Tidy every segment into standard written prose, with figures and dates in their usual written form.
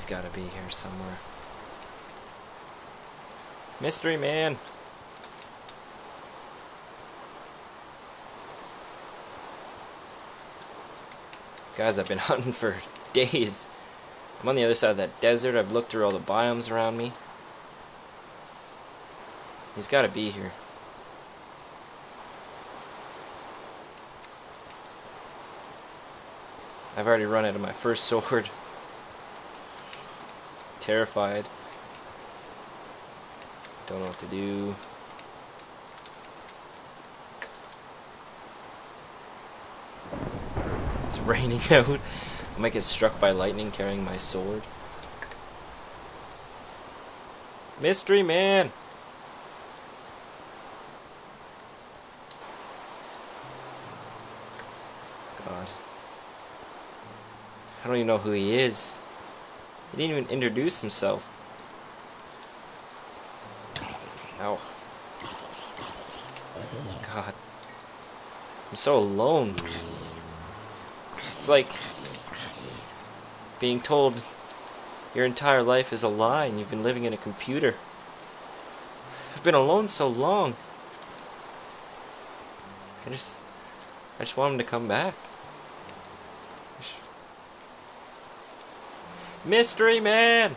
He's gotta be here somewhere. Mystery man! Guys, I've been hunting for days. I'm on the other side of that desert. I've looked through all the biomes around me. He's gotta be here. I've already run out of my first sword. Terrified. Don't know what to do. It's raining out. I might get struck by lightning carrying my sword. Mystery man! God. I don't even know who he is. He didn't even introduce himself. Ow. God. I'm so alone. It's like being told your entire life is a lie and you've been living in a computer. I've been alone so long. I just want him to come back. Mystery man!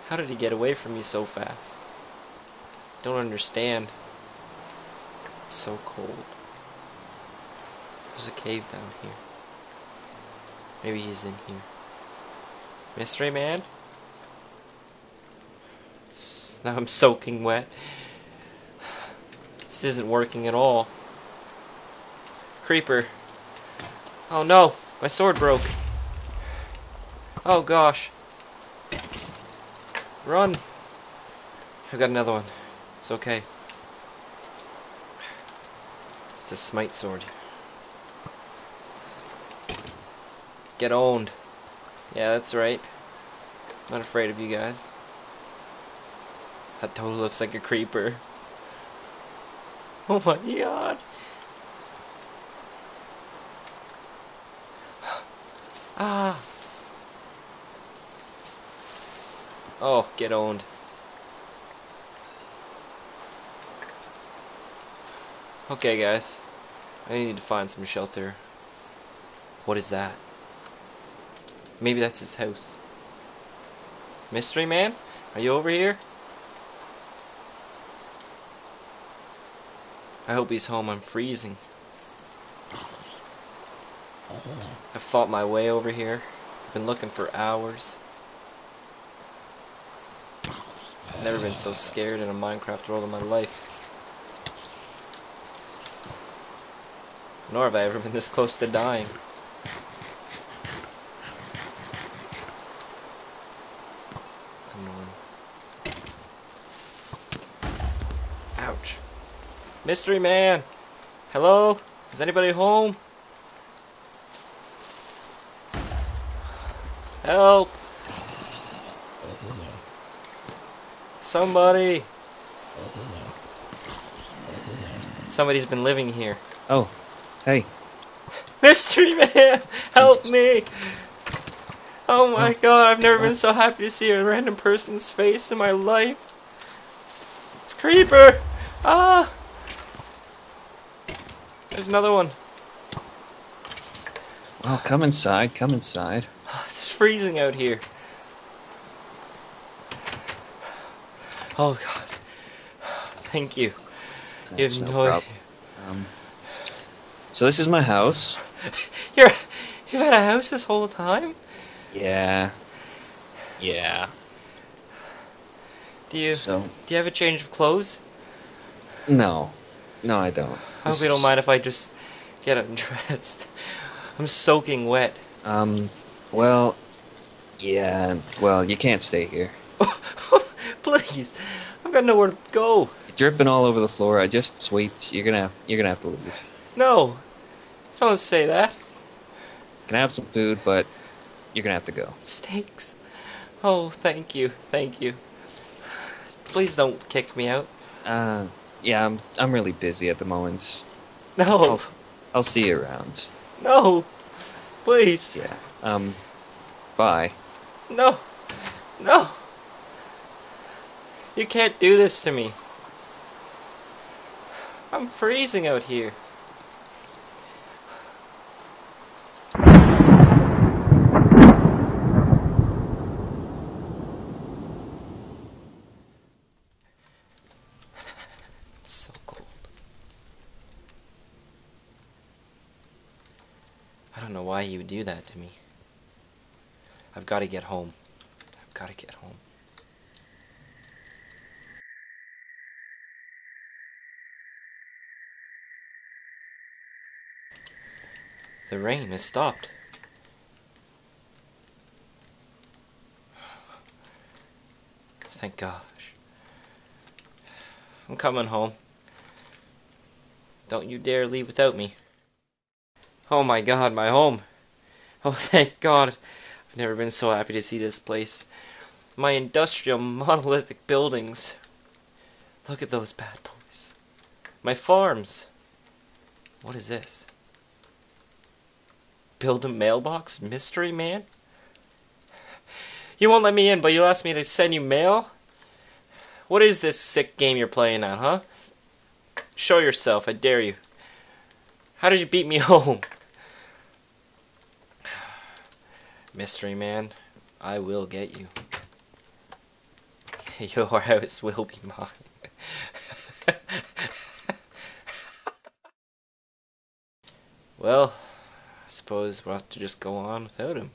How did he get away from me so fast? Don't understand. I'm so cold. There's a cave down here. Maybe he's in here. Mystery man? Now I'm soaking wet. This isn't working at all. Creeper. Oh no! My sword broke. Oh gosh. Run! I've got another one. It's okay. It's a smite sword. Get owned. Yeah, that's right. I'm not afraid of you guys. That totally looks like a creeper. Oh my god. Ah. Oh, get owned. Okay, guys. I need to find some shelter. What is that? Maybe that's his house. Mystery man? Are you over here? I hope he's home. I'm freezing. I've fought my way over here. I've been looking for hours. I've never been so scared in a Minecraft world in my life. Nor have I ever been this close to dying. Come on. Ouch. Mystery man! Hello? Is anybody home? Help! Somebody! Somebody's been living here. Oh, hey. Mystery man! Help Jesus. me! Oh my god, I've never been so happy to see a random person's face in my life. It's Creeper! Ah! There's another one. Well, come inside, come inside. It's freezing out here. Oh god. Thank you. You That's have no no problem. So this is my house. You've had a house this whole time? Yeah. Yeah. Do you So, have a change of clothes? no. No, I don't. I hope you don't mind if I just get undressed. I'm soaking wet. Well, yeah, well, you can't stay here. Please, I've got nowhere to go. You're dripping all over the floor. I just swept. You're gonna have to leave. No, don't say that. Can I have some food, but you're gonna have to go. Steaks. Oh, thank you, thank you. Please don't kick me out. Yeah, I'm really busy at the moment. No. I'll see you around. No. Please. Yeah. Bye. No. No. You can't do this to me. I'm freezing out here. It's so cold. I don't know why you would do that to me. I've got to get home. I've got to get home. The rain has stopped. Thank gosh. I'm coming home. Don't you dare leave without me. Oh my god, my home. Oh, thank God. I've never been so happy to see this place. My industrial monolithic buildings. Look at those bad boys. My farms. What is this? Build a mailbox? Mystery man? You won't let me in, but you asked me to send you mail? What is this sick game you're playing at, huh? Show yourself, I dare you. How did you beat me home? Mystery man, I will get you. Your house will be mine. Well, I suppose we'll have to just go on without him.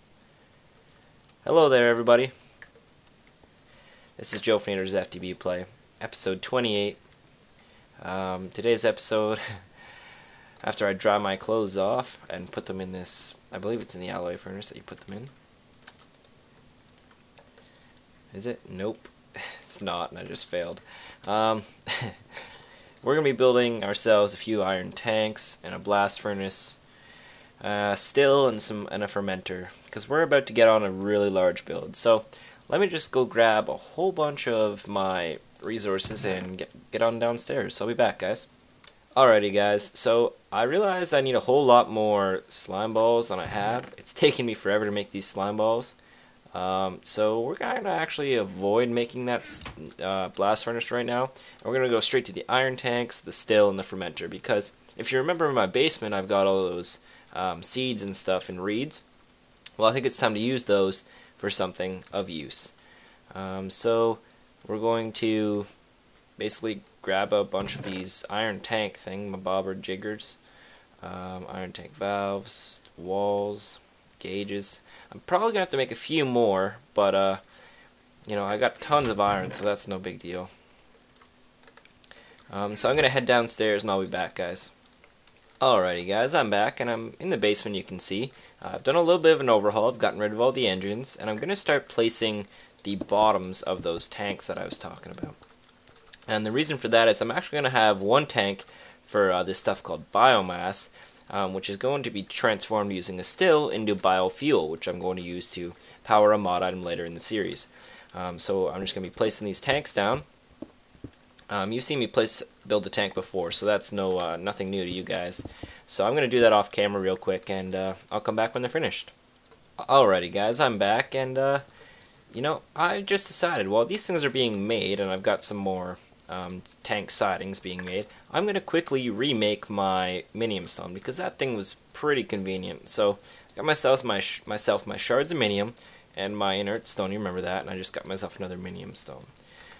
Hello there, everybody. This is Joe Fnader's FTB Play, episode 28. Today's episode, after I dry my clothes off and put them in this, I believe it's in the alloy furnace that you put them in. Is it? Nope. It's not, and I just failed. We're going to be building ourselves a few iron tanks and a blast furnace, still and a fermenter, because we're about to get on a really large build. So let me just go grab a whole bunch of my resources and get on downstairs. So I'll be back, guys. Alrighty, guys. So I realized I need a whole lot more slime balls than I have. It's taken me forever to make these slime balls. So we're going to actually avoid making that blast furnace right now. And we're going to go straight to the iron tanks, the still, and the fermenter. Because if you remember in my basement, I've got all those seeds and stuff and reeds. Well, I think it's time to use those for something of use. So we're going to basically grab a bunch of these iron tank thingamabobber jiggers, iron tank valves, walls, gauges. I'm probably gonna have to make a few more, but you know, I got tons of iron, so that's no big deal. So I'm gonna head downstairs and I'll be back, guys. Alrighty, guys, I'm back and I'm in the basement. You can see I've done a little bit of an overhaul. I've gotten rid of all the engines, and I'm gonna start placing the bottoms of those tanks that I was talking about. And the reason for that is I'm actually going to have one tank for this stuff called biomass, which is going to be transformed using a still into biofuel, which I'm going to use to power a mod item later in the series. So I'm just going to be placing these tanks down. You've seen me build a tank before, so that's nothing new to you guys. So I'm going to do that off camera real quick, and I'll come back when they're finished. Alrighty, guys, I'm back, and you know, I just decided while these things are being made, and I've got some more tank sidings being made, I'm going to quickly remake my minium stone, because that thing was pretty convenient. So I got myself my shards of minium and my inert stone. You remember that? And I just got myself another minium stone.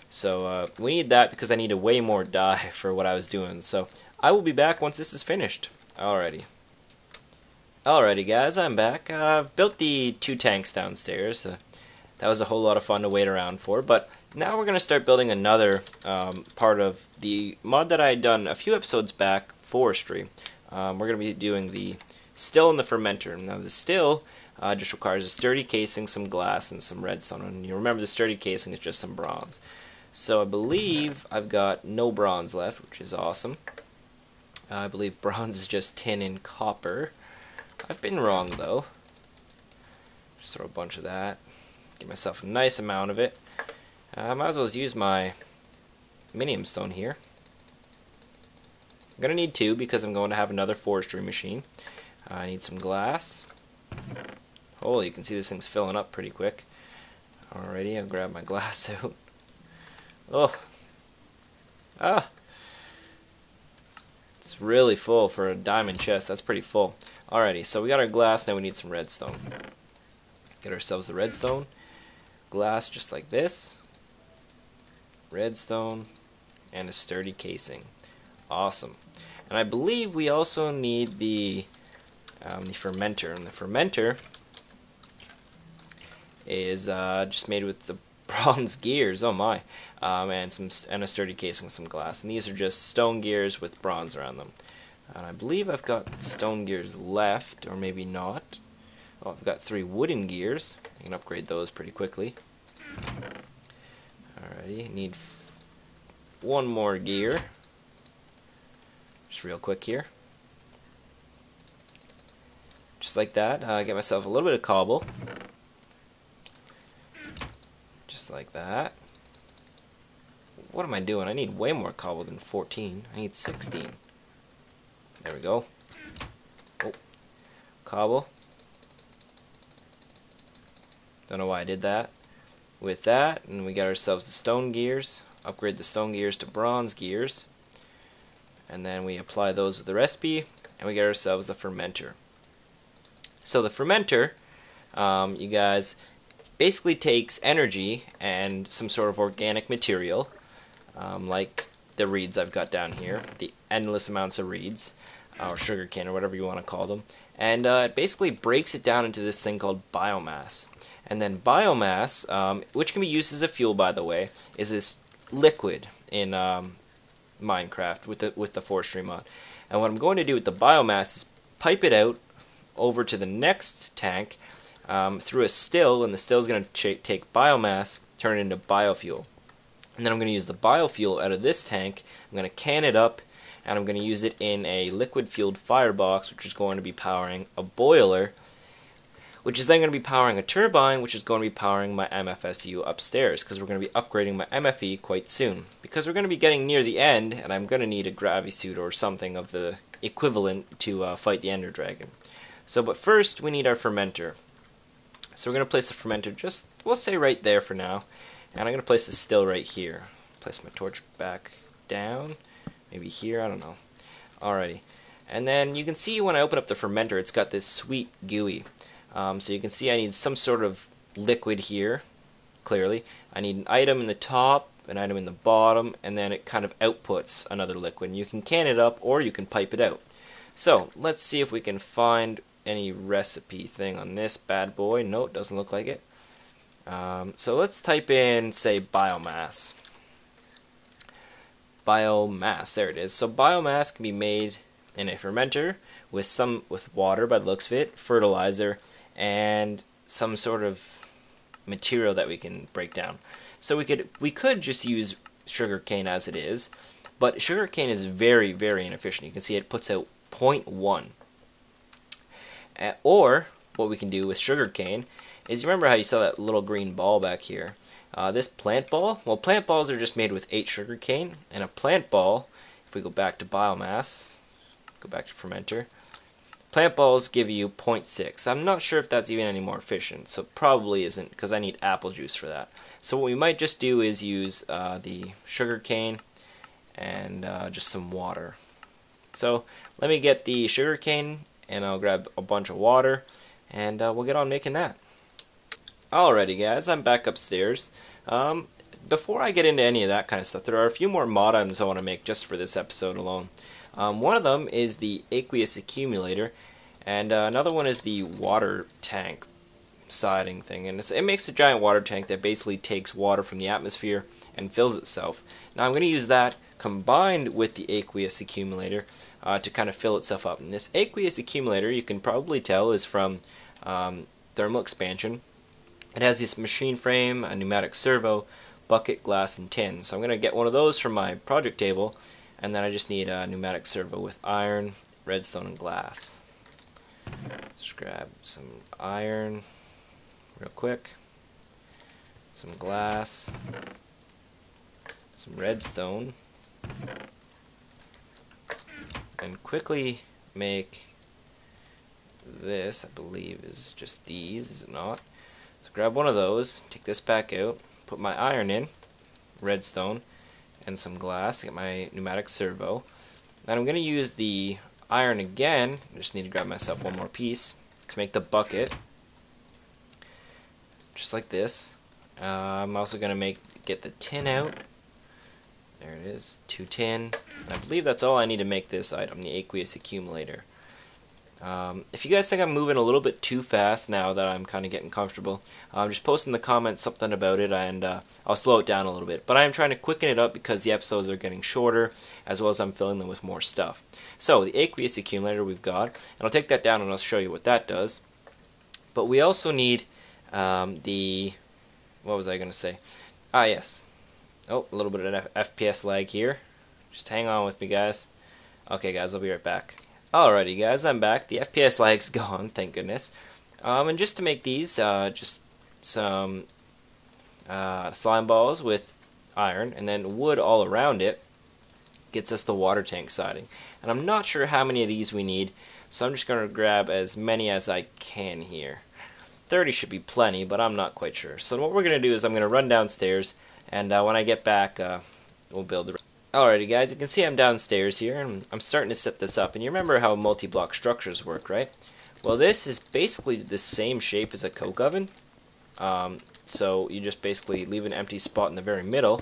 So we need that because I need a way more dye for what I was doing. So I will be back once this is finished. Alrighty, guys, I'm back. I've built the 2 tanks downstairs. That was a whole lot of fun to wait around for, but now we're going to start building another part of the mod that I had done a few episodes back, forestry. We're going to be doing the still and the fermenter. Now the still just requires a sturdy casing, some glass, and some redstone. And you remember the sturdy casing is just some bronze. So I believe I've got no bronze left, which is awesome. I believe bronze is just tin and copper. I've been wrong though. Just throw a bunch of that. Get myself a nice amount of it. I might as well use my minium stone here. I'm going to need 2 because I'm going to have another forestry machine. I need some glass. Oh, you can see this thing's filling up pretty quick. Alrighty, I'll grab my glass out. Oh. Ah. It's really full for a diamond chest. That's pretty full. Alrighty, so we got our glass, now we need some redstone. Get ourselves the redstone. Glass just like this. Redstone. And a sturdy casing. Awesome. And I believe we also need the fermenter. And the fermenter is just made with the bronze gears. Oh my. And a sturdy casing with some glass. And these are just stone gears with bronze around them. And I believe I've got stone gears left, or maybe not. Oh, I've got 3 wooden gears. I can upgrade those pretty quickly. Alrighty, need 1 more gear. Just real quick here. Just like that. Get myself a little bit of cobble. Just like that. What am I doing? I need way more cobble than 14. I need 16. There we go. Oh. Cobble. Don't know why I did that. With that, and we got ourselves the stone gears. Upgrade the stone gears to bronze gears. And then we apply those with the recipe, and we get ourselves the fermenter. So the fermenter, you guys, basically takes energy and some sort of organic material, like the reeds I've got down here, the endless amounts of reeds, or sugarcane, or whatever you want to call them, and it basically breaks it down into this thing called biomass. And then biomass, which can be used as a fuel, by the way, is this liquid in Minecraft with the forestry mod. And what I'm going to do with the biomass is pipe it out over to the next tank through a still, and the still is going to take biomass, turn it into biofuel. And then I'm going to use the biofuel out of this tank. I'm going to can it up, and I'm going to use it in a liquid-fueled firebox, which is going to be powering a boiler, which is then going to be powering a turbine, which is going to be powering my MFSU upstairs, because we're going to be upgrading my MFE quite soon. Because we're going to be getting near the end, and I'm going to need a gravity-suit or something of the equivalent to fight the Ender Dragon. So, but first, we need our fermenter. So we're going to place the fermenter just, we'll say right there for now. And I'm going to place the still right here. Place my torch back down. Maybe here, I don't know. Alrighty. And then you can see when I open up the fermenter, it's got this sweet gooey. So you can see I need some sort of liquid here, clearly. I need an item in the top, an item in the bottom, and then it kind of outputs another liquid. And you can can it up, or you can pipe it out. So, let's see if we can find any recipe thing on this bad boy. No, it doesn't look like it. So let's type in, say, biomass. Biomass, there it is. So biomass can be made in a fermenter with water by the looks of it, fertilizer, and some sort of material that we can break down. So we could just use sugarcane as it is, but sugarcane is very, very inefficient. You can see it puts out 0.1. Or what we can do with sugarcane is, you remember how you saw that little green ball back here? This plant ball? Well, plant balls are just made with 8 sugarcane, and a plant ball, if we go back to biomass, go back to fermenter, plant balls give you 0.6. I'm not sure if that's even any more efficient, so it probably isn't, because I need apple juice for that. So what we might just do is use the sugarcane and just some water. So let me get the sugarcane, and I'll grab a bunch of water, and we'll get on making that. Alrighty guys, I'm back upstairs. Before I get into any of that kind of stuff, there are a few more mod items I want to make just for this episode alone. One of them is the aqueous accumulator, and another one is the water tank siding thing. And it makes a giant water tank that basically takes water from the atmosphere and fills itself. Now I'm going to use that combined with the aqueous accumulator to kind of fill itself up. And this aqueous accumulator, you can probably tell, is from thermal expansion. It has this machine frame, a pneumatic servo, bucket, glass, and tin. So I'm going to get one of those from my project table, and then I just need a pneumatic servo with iron, redstone, and glass. Just grab some iron real quick, some glass, some redstone, and quickly make this. I believe is just these, is it not? So grab one of those, take this back out, put my iron in, redstone, and some glass to get my pneumatic servo. And I'm going to use the iron again. I just need to grab myself one more piece to make the bucket, just like this. I'm also going to get the tin out. There it is, 2 tin. And I believe that's all I need to make this item, the aqueous accumulator. If you guys think I'm moving a little bit too fast now that I'm kind of getting comfortable, just post in the comments something about it, and I'll slow it down a little bit. But I am trying to quicken it up because the episodes are getting shorter, as well as I'm filling them with more stuff. So the aqueous accumulator we've got, and I'll take that down and I'll show you what that does. But we also need what was I going to say? Ah, yes. Oh, a little bit of FPS lag here. Just hang on with me, guys. Okay, guys, I'll be right back. Alrighty, guys, I'm back. The FPS lag's gone, thank goodness. And just to make these, just some slime balls with iron, and then wood all around it gets us the water tank siding. And I'm not sure how many of these we need, so I'm just going to grab as many as I can here. 30 should be plenty, but I'm not quite sure. So what we're going to do is I'm going to run downstairs, and when I get back, we'll build the rest. Alrighty, guys, you can see I'm downstairs here, and I'm starting to set this up. And you remember how multi-block structures work, right? Well, this is basically the same shape as a coke oven. So you just basically leave an empty spot in the very middle,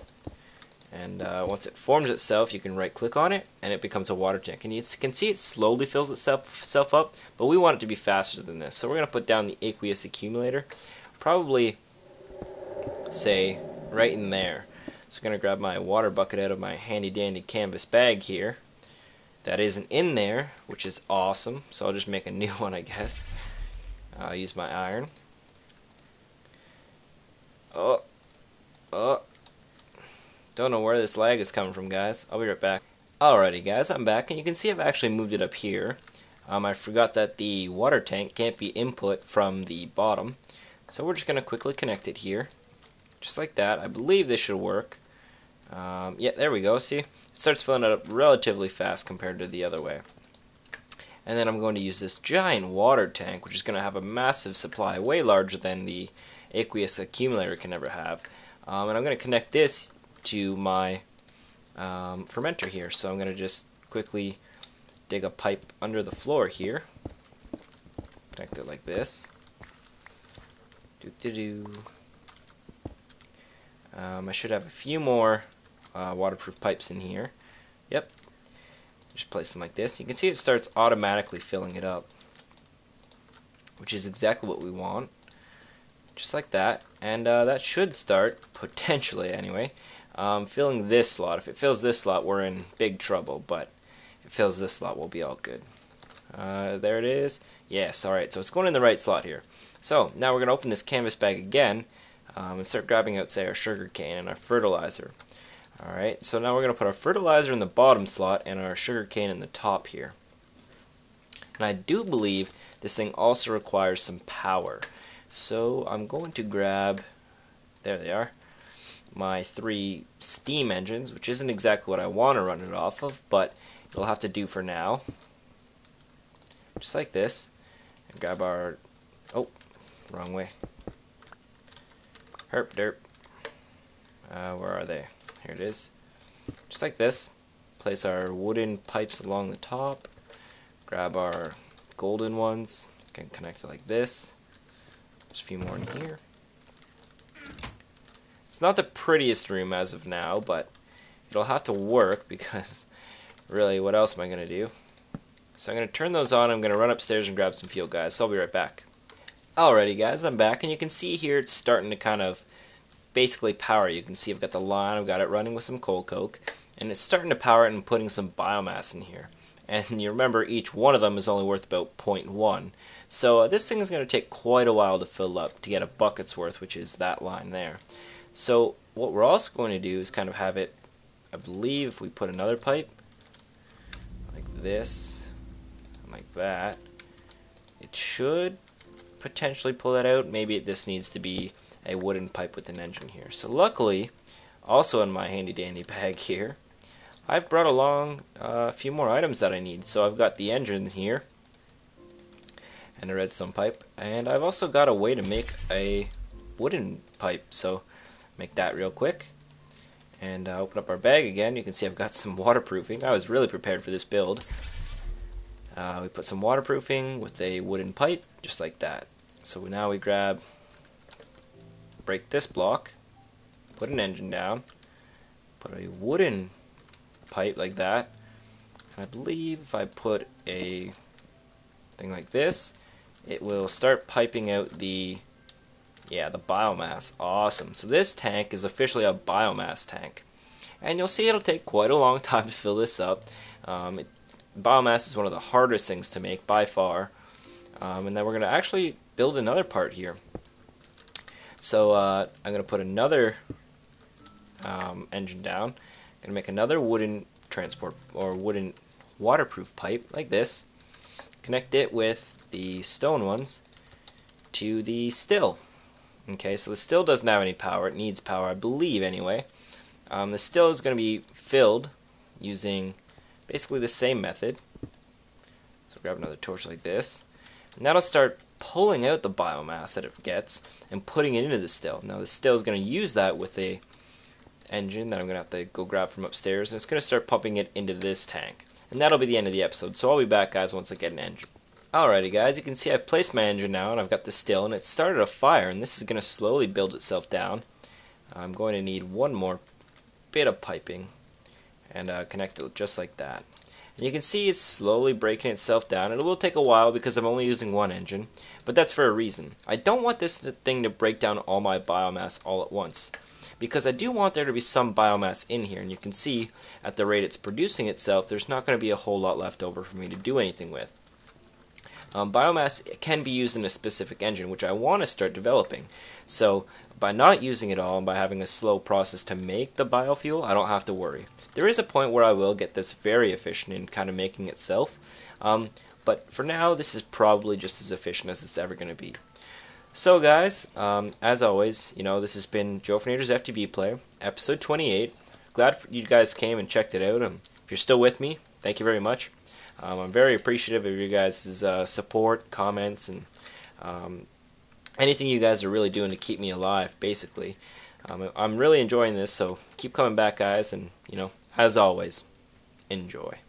and once it forms itself, you can right-click on it, and it becomes a water tank. And you can see it slowly fills itself up, but we want it to be faster than this. So we're going to put down the aqueous accumulator, probably, say, right in there. So I'm going to grab my water bucket out of my handy-dandy canvas bag here. That isn't in there, which is awesome. So I'll just make a new one, I guess. I'll use my iron. Don't know where this lag is coming from, guys. I'll be right back. Alrighty, guys, I'm back, and you can see I've actually moved it up here. I forgot that the water tank can't be input from the bottom. So we're just going to quickly connect it here. Just like that. I believe this should work. Yeah, there we go. See? It starts filling it up relatively fast compared to the other way. And then I'm going to use this giant water tank, which is going to have a massive supply, way larger than the aqueous accumulator can ever have. And I'm going to connect this to my fermenter here. So I'm going to just quickly dig a pipe under the floor here. Connect it like this. I should have a few more waterproof pipes in here. Yep. Just place them like this. You can see it starts automatically filling it up, which is exactly what we want. Just like that. And that should start, potentially anyway, filling this slot. If it fills this slot, we're in big trouble, but if it fills this slot, we'll be all good. There it is. Yes, alright, so it's going in the right slot here. So, now we're going to open this canvas bag again, and start grabbing out, say, our sugar cane and our fertilizer. Alright, so now we're going to put our fertilizer in the bottom slot and our sugar cane in the top here. And I do believe this thing also requires some power. So I'm going to grab, there they are, my 3 steam engines, which isn't exactly what I want to run it off of, but it'll have to do for now. Just like this. And grab our, oh, wrong way. Herp derp. Where are they? Here it is. Just like this. Place our wooden pipes along the top. Grab our golden ones. Can connect it like this. There's a few more in here. It's not the prettiest room as of now, but it'll have to work because really, what else am I going to do? So I'm going to turn those on. I'm going to run upstairs and grab some fuel, guys. So I'll be right back. Alrighty, guys, I'm back, and you can see here it's starting to kind of basically power. You can see I've got the line, I've got it running with some coal coke, and it's starting to power it and putting some biomass in here. And you remember each one of them is only worth about 0.1. So this thing is going to take quite a while to fill up to get a bucket's worth, which is that line there. So what we're also going to do is kind of have it, I believe if we put another pipe like this, like that, it should potentially pull that out. Maybe this needs to be a wooden pipe with an engine here. So luckily, also in my handy dandy bag here, I've brought along a few more items that I need. So I've got the engine here, and a redstone pipe, and I've also got a way to make a wooden pipe. So make that real quick, and open up our bag again. You can see I've got some waterproofing. I was really prepared for this build. We put some waterproofing with a wooden pipe, just like that. So now we break this block, put an engine down, put a wooden pipe like that, and I believe if I put a thing like this, it will start piping out the biomass. Awesome. So this tank is officially a biomass tank, and you'll see it'll take quite a long time to fill this up. Biomass is one of the hardest things to make by far, and then we're going to actually build another part here. So I'm going to put another engine down. I'm going to make another wooden transport or wooden waterproof pipe like this. Connect it with the stone ones to the still. Okay, so the still doesn't have any power. It needs power, I believe, anyway. The still is going to be filled using basically the same method. So grab another torch like this, and that'll start pulling out the biomass that it gets and putting it into the still. Now the still is going to use that with a engine that I'm going to have to go grab from upstairs, and it's going to start pumping it into this tank. And that'll be the end of the episode, so I'll be back, guys, once I get an engine. Alrighty, guys, you can see I've placed my engine now, and I've got the still, and it started a fire, and this is going to slowly build itself down. I'm going to need one more bit of piping, and connect it just like that. And you can see it's slowly breaking itself down. It will take a while because I'm only using one engine, but that's for a reason. I don't want this thing to break down all my biomass all at once, because I do want there to be some biomass in here, and you can see at the rate it's producing itself, there's not going to be a whole lot left over for me to do anything with. Biomass can be used in a specific engine, which I want to start developing. So by not using it all and by having a slow process to make the biofuel, I don't have to worry. There is a point where I will get this very efficient in kind of making itself, but for now this is probably just as efficient as it's ever going to be. So guys, as always, this has been Joe Fernander's FTB Player, episode 28. Glad you guys came and checked it out. If you're still with me, thank you very much. I'm very appreciative of you guys' support, comments, and anything you guys are really doing to keep me alive, basically. I'm really enjoying this, so keep coming back, guys, and, as always, enjoy.